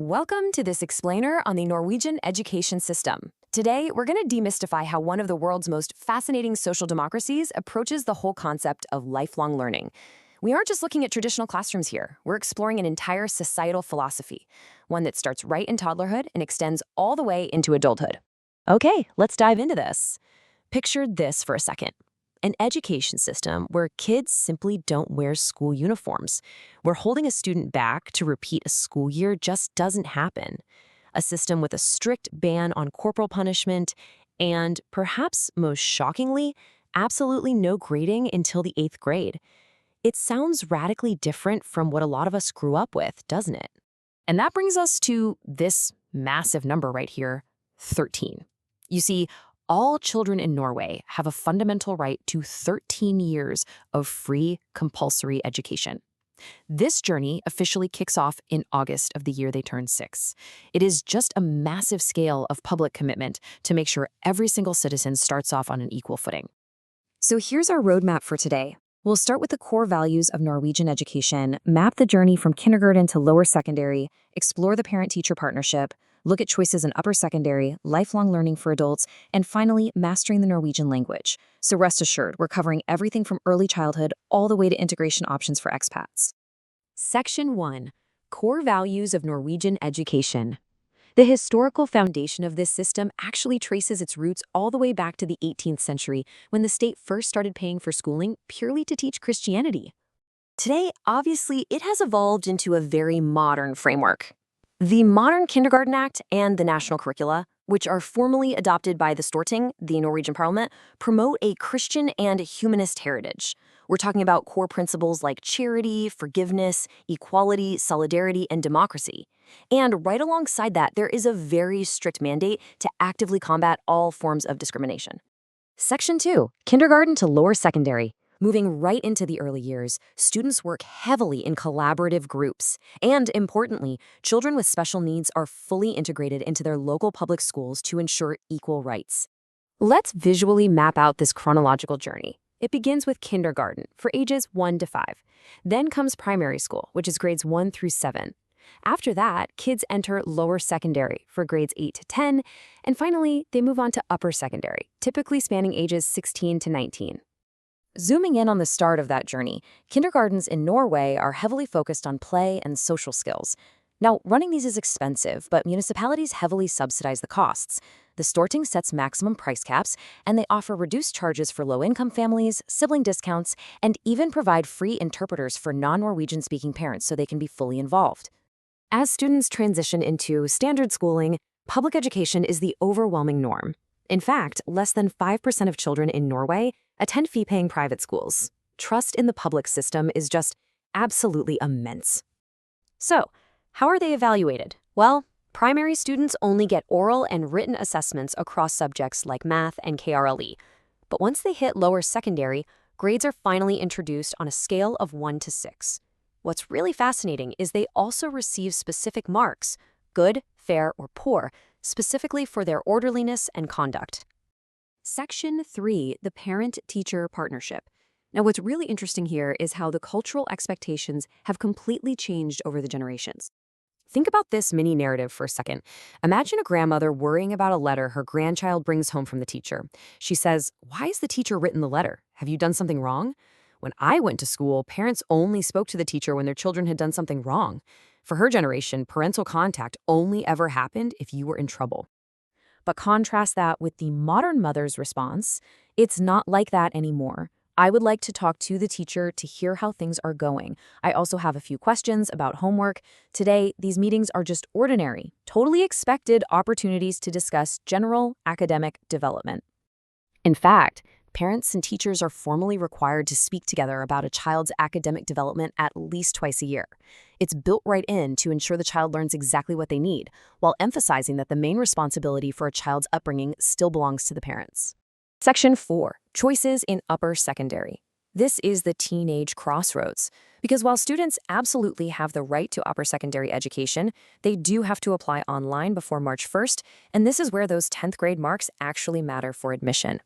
Welcome to this explainer on the Norwegian Education System. Today, we're going to demystify how one of the world's most fascinating social democracies approaches the whole concept of lifelong learning. We aren't just looking at traditional classrooms here. We're exploring an entire societal philosophy, one that starts right in toddlerhood and extends all the way into adulthood. Okay, let's dive into this. Picture this for a second. An education system where kids simply don't wear school uniforms, where holding a student back to repeat a school year just doesn't happen. A system with a strict ban on corporal punishment and, perhaps most shockingly, absolutely no grading until the 8th grade. It sounds radically different from what a lot of us grew up with, doesn't it? And that brings us to this massive number right here, 13. You see, all children in Norway have a fundamental right to 13 years of free compulsory education. This journey officially kicks off in August of the year they turn 6. It is just a massive scale of public commitment to make sure every single citizen starts off on an equal footing. So here's our roadmap for today. We'll start with the core values of Norwegian education, map the journey from kindergarten to lower secondary, explore the parent-teacher partnership, look at choices in upper secondary, lifelong learning for adults, and finally, mastering the Norwegian language. So rest assured, we're covering everything from early childhood all the way to integration options for expats. Section 1. Core Values of Norwegian Education. The historical foundation of this system actually traces its roots all the way back to the 18th century, when the state first started paying for schooling purely to teach Christianity. Today, obviously, it has evolved into a very modern framework. The Modern Kindergarten Act and the national curricula, which are formally adopted by the Storting, the Norwegian parliament, promote a Christian and humanist heritage. We're talking about core principles like charity, forgiveness, equality, solidarity, and democracy. And right alongside that, there is a very strict mandate to actively combat all forms of discrimination. Section 2, kindergarten to lower secondary. Moving right into the early years, students work heavily in collaborative groups. And importantly, children with special needs are fully integrated into their local public schools to ensure equal rights. Let's visually map out this chronological journey. It begins with kindergarten for ages 1 to 5. Then comes primary school, which is grades 1 through 7. After that, kids enter lower secondary for grades 8 to 10. And finally, they move on to upper secondary, typically spanning ages 16 to 19. Zooming in on the start of that journey, kindergartens in Norway are heavily focused on play and social skills. Now, running these is expensive, but municipalities heavily subsidize the costs. The Storting sets maximum price caps, and they offer reduced charges for low-income families, sibling discounts, and even provide free interpreters for non-Norwegian-speaking parents so they can be fully involved. As students transition into standard schooling, public education is the overwhelming norm. In fact, less than 5% of children in Norway attend fee-paying private schools. Trust in the public system is just absolutely immense. So, how are they evaluated? Well, primary students only get oral and written assessments across subjects like math and KRLE. But once they hit lower secondary, grades are finally introduced on a scale of 1 to 6. What's really fascinating is they also receive specific marks, good, fair, or poor, specifically for their orderliness and conduct. Section 3, the parent-teacher partnership. Now, what's really interesting here is how the cultural expectations have completely changed over the generations. Think about this mini narrative for a second. Imagine a grandmother worrying about a letter her grandchild brings home from the teacher. She says, "Why has the teacher written the letter? Have you done something wrong?" When I went to school, parents only spoke to the teacher when their children had done something wrong. For her generation, parental contact only ever happened if you were in trouble. But contrast that with the modern mother's response. It's not like that anymore. I would like to talk to the teacher to hear how things are going. I also have a few questions about homework. Today, these meetings are just ordinary, totally expected opportunities to discuss general academic development. In fact, parents and teachers are formally required to speak together about a child's academic development at least twice a year. It's built right in to ensure the child learns exactly what they need, while emphasizing that the main responsibility for a child's upbringing still belongs to the parents. Section 4, choices in upper secondary. This is the teenage crossroads, because while students absolutely have the right to upper secondary education, they do have to apply online before March 1st, and this is where those 10th grade marks actually matter for admission.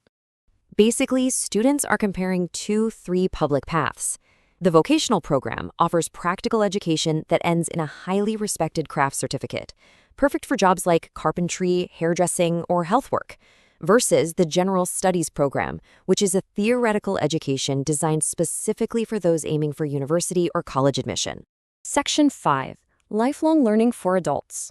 Basically, students are comparing 3 public paths. The vocational program offers practical education that ends in a highly respected craft certificate, perfect for jobs like carpentry, hairdressing, or health work, versus the general studies program, which is a theoretical education designed specifically for those aiming for university or college admission. Section 5. Lifelong Learning for Adults.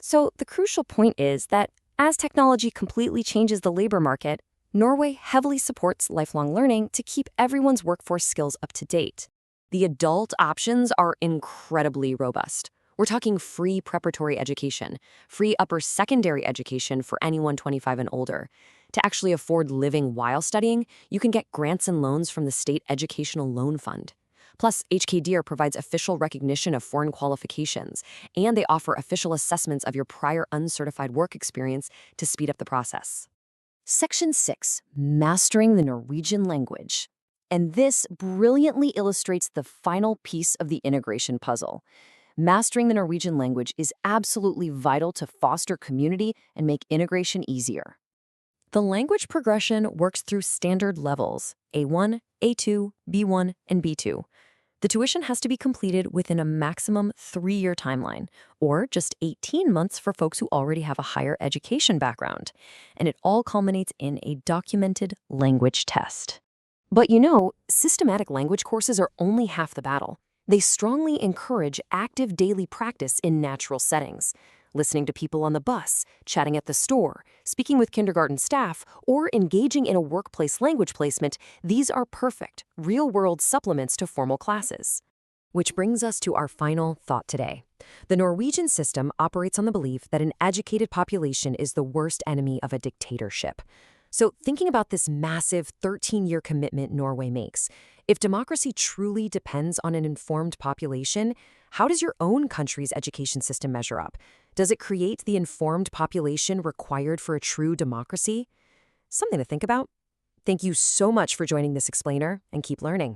So the crucial point is that as technology completely changes the labor market, Norway heavily supports lifelong learning to keep everyone's workforce skills up to date. The adult options are incredibly robust. We're talking free preparatory education, free upper secondary education for anyone 25 and older. To actually afford living while studying, you can get grants and loans from the State Educational Loan Fund. Plus, HKDR provides official recognition of foreign qualifications, and they offer official assessments of your prior uncertified work experience to speed up the process. Section 6. Mastering the Norwegian Language. And this brilliantly illustrates the final piece of the integration puzzle. Mastering the Norwegian language is absolutely vital to foster community and make integration easier. The language progression works through standard levels, A1, A2, B1, and B2. The tuition has to be completed within a maximum 3-year timeline, or just 18 months for folks who already have a higher education background. And it all culminates in a documented language test. But systematic language courses are only half the battle. They strongly encourage active daily practice in natural settings. Listening to people on the bus, chatting at the store, speaking with kindergarten staff, or engaging in a workplace language placement, these are perfect, real-world supplements to formal classes. Which brings us to our final thought today. The Norwegian system operates on the belief that an educated population is the worst enemy of a dictatorship. So thinking about this massive 13-year commitment Norway makes, if democracy truly depends on an informed population, how does your own country's education system measure up? Does it create the informed population required for a true democracy? Something to think about. Thank you so much for joining this explainer, and keep learning.